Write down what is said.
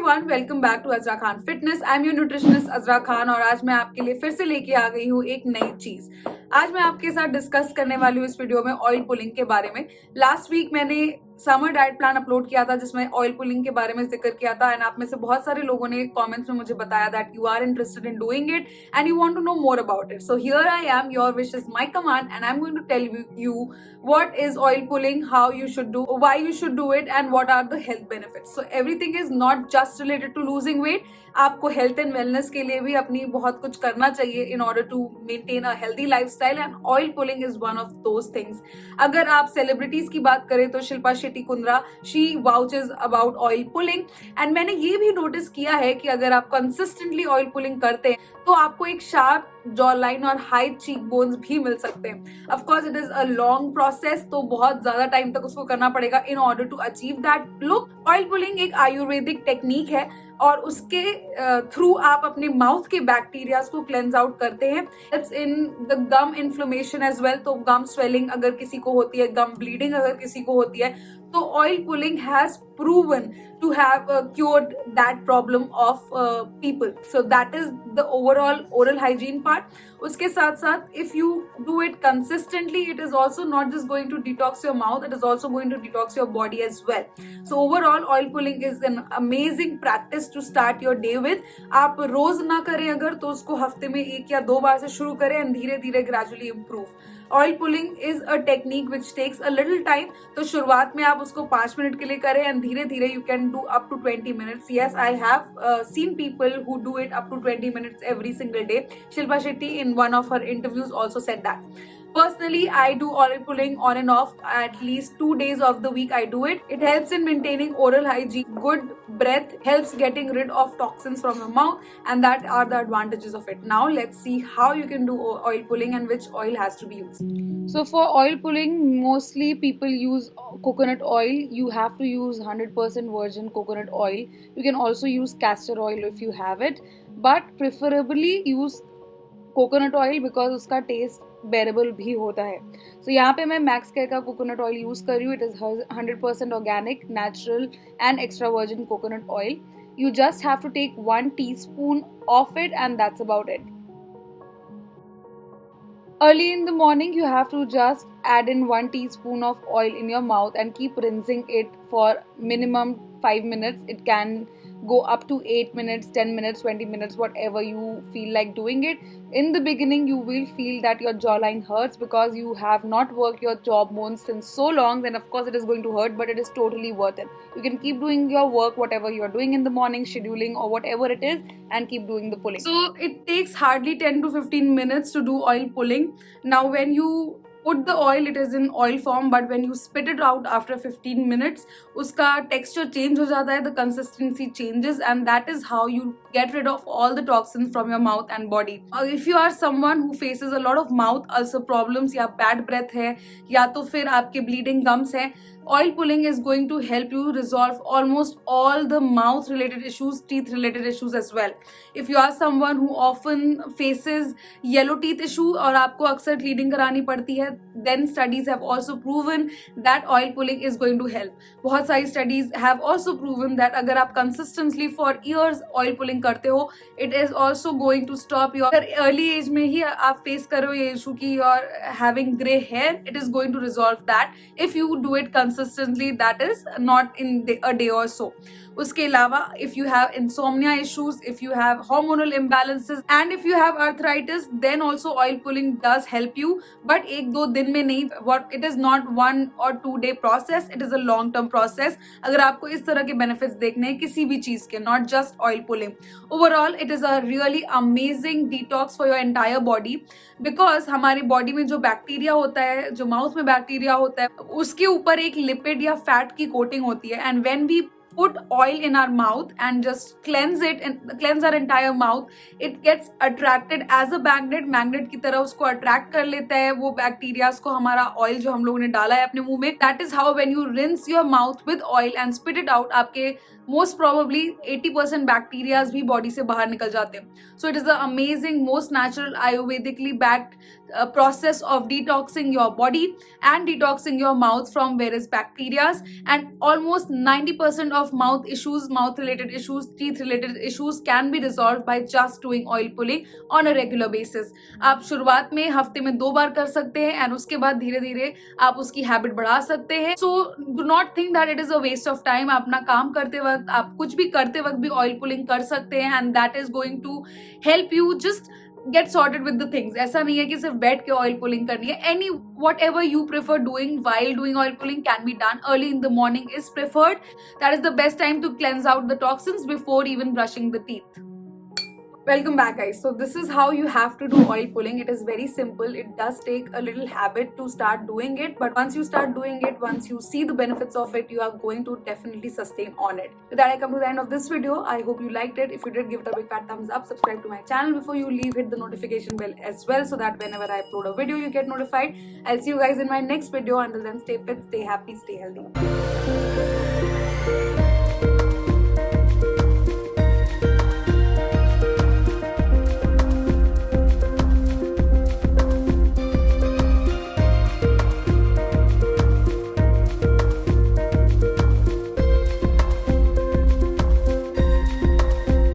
Everyone, welcome back to Azra Khan fitness. I am your nutritionist Azra Khan और आज मैं आपके लिए फिर से लेके आ गई हूँ एक नई चीज। आज मैं आपके साथ डिस्कस करने वाली हूँ इस वीडियो में ऑयल पुलिंग के बारे में। लास्ट वीक मैंने समर डाइट प्लान अपलोड किया था जिसमें ऑयल पुलिंग के बारे में जिक्र किया था एंड आप में से बहुत सारे लोगों ने कमेंट्स में मुझे बताया that you are interested in doing it and you want to know more about it. So here I am, your wish is my command and I am going to tell you what is oil pulling, how you should do, why you should do it and what are the health benefits. So everything is not just related to losing weight. आपको health and wellness के लिए भी अपनी बहुत कुछ करना चाहिए in order to maintain a healthy lifestyle and oil pulling is one of those things. अगर आप सेलिब्रिटीज की बात करें तो Shilpa Shetty Kundra she vouches about oil pulling and मैंने ये भी नोटिस किया है कि अगर आप कंसिस्टेंटली ऑयल पुलिंग करते हैं तो आपको एक शार्प जॉ लाइन और हाई चीक बोन्स भी मिल सकते हैं। Of course it is a long process, तो बहुत ज्यादा टाइम तक उसको करना पड़ेगा in order to achieve that look. Oil pulling एक आयुर्वेदिक टेक्निक है और उसके थ्रू आप अपने माउथ के बैक्टीरियाज को क्लेंज आउट करते हैं। It's in the gum inflammation as well, तो गम स्वेलिंग अगर किसी को होती है, गम ब्लीडिंग अगर किसी को होती है, तो oil pulling has proven to have cured that problem of people. So that is the overall oral hygiene part. उसके साथ साथ if you do it consistently, it is also not just going to detox your mouth, it is also going to detox your body as well. So overall oil pulling is an amazing practice to start your day with. आप रोज ना करें अगर, तो उसको हफ्ते में 1 या 2 बार से शुरू करें एंड धीरे धीरे gradually improve. Oil pulling is a technique which takes a little time, तो शुरुआत में आप उसको 5 मिनट के लिए करें एंड धीरे धीरे you can do up to 20 minutes. Yes, I have seen people who do it up to 20 minutes every single day. Shilpa Shetty in one of her interviews also said that. Personally, I do oil pulling on and off at least 2 days of the week. I do it. It helps in maintaining oral hygiene. Good breath helps getting rid of toxins from your mouth, and that are the advantages of it. Now let's see how you can do oil pulling and which oil has to be used. So for oil pulling, mostly people use coconut oil. You have to use 100% virgin coconut oil. You can also use castor oil if you have it, but preferably use coconut oil because उसका taste bearable भी होता है। So यहाँ पे मैं Max Care का coconut oil use कर रही हूँ। It is 100% organic, natural and extra virgin coconut oil. You just have to take 1 teaspoon of it and that's about it. Early in the morning, you have to just add in 1 teaspoon of oil in your mouth and keep rinsing it for minimum 5 minutes. It can go up to 8 minutes, 10 minutes, 20 minutes, whatever you feel like doing it. In the beginning, you will feel that your jawline hurts because you have not worked your jaw bones since so long. Then of course it is going to hurt, but it is totally worth it. You can keep doing your work, whatever you are doing in the morning, scheduling or whatever it is, and keep doing the pulling. So it takes hardly 10 to 15 minutes to do oil pulling. Now when you put the oil, it is in oil form, but when you spit it out after 15 minutes, उसका texture change हो जाता है, the consistency changes, and that is how you get rid of all the toxins from your mouth and body. If you are someone who faces a lot of mouth ulcer problems या bad breath है या तो फिर आपके bleeding gums है, oil pulling is going to help you resolve almost all the mouth related issues, teeth related issues as well. If you are someone who often faces yellow teeth issue और आपको अक्सर cleaning करानी पड़ती है, then studies have also proven that oil pulling is going to help. बहुत सारी studies have also proven that अगर आप consistently for years oil pulling करते हो, it is also going to stop your early age में ही आप face कर रहे हो ये issue कि you are having grey hair, it is going to resolve that if you do it consistently, that is not in a day or so. उसके अलावा if you have insomnia issues, if you have hormonal imbalances and if you have arthritis, then also oil pulling does help you, but 1-2 दिन में नहीं. What it is not 1 or 2 day process, it is a long term process. अगर आपको इस तरह के benefits देखने हैं किसी भी चीज के, not just oil pulling, overall it is a really amazing detox for your entire body because हमारी body में जो बैक्टीरिया होता है, जो माउथ में बैक्टीरिया होता है, उसके ऊपर एक लिपिड या फैट की कोटिंग होती है and when we put oil in our mouth and just cleanse it and cleanse our entire mouth, it gets attracted as a magnet की तरह उसको attract कर लेता है वो बैक्टीरिया को, हमारा ऑयल जो हम लोगों ने डाला है अपने मुंह में। That is how when you rinse your mouth with oil and spit it out, आपके मोस्ट प्रोबेबली 80% बैक्टीरियाज भी बॉडी से बाहर निकल जाते हैं. So it is the amazing most natural आयुर्वेदिकली backed process of detoxing your body and detoxing your mouth from various bacterias, and almost 90% of mouth issues, mouth related issues, teeth related issues can be resolved by just doing oil pulling on a regular basis. आप शुरुआत में हफ्ते में 2 बार कर सकते हैं and उसके बाद धीरे धीरे आप उसकी हैबिट बढ़ा सकते हैं. So do not think that it is a waste of time. आप अपना काम करते वक्त, आप कुछ भी करते वक्त भी ऑयल पुलिंग कर सकते हैं and that is going to help you just get sorted with the things. ऐसा नहीं है कि सिर्फ बैठ के ऑयल पुलिंग करनी है. Any whatever you prefer doing while doing oil pulling can be done. Early in the morning is preferred. That is the best time to cleanse out the toxins before even brushing the teeth. Welcome back, guys. So this is how you have to do oil pulling. It is very simple. It does take a little habit to start doing it, but once you start doing it, once you see the benefits of it, you are going to definitely sustain on it. With that, I come to the end of this video. I hope you liked it. If you did, give it a big fat thumbs up. Subscribe to my channel. Before you leave, hit the notification bell as well, so that whenever I upload a video, you get notified. I'll see you guys in my next video. Until then, stay fit, stay happy, stay healthy.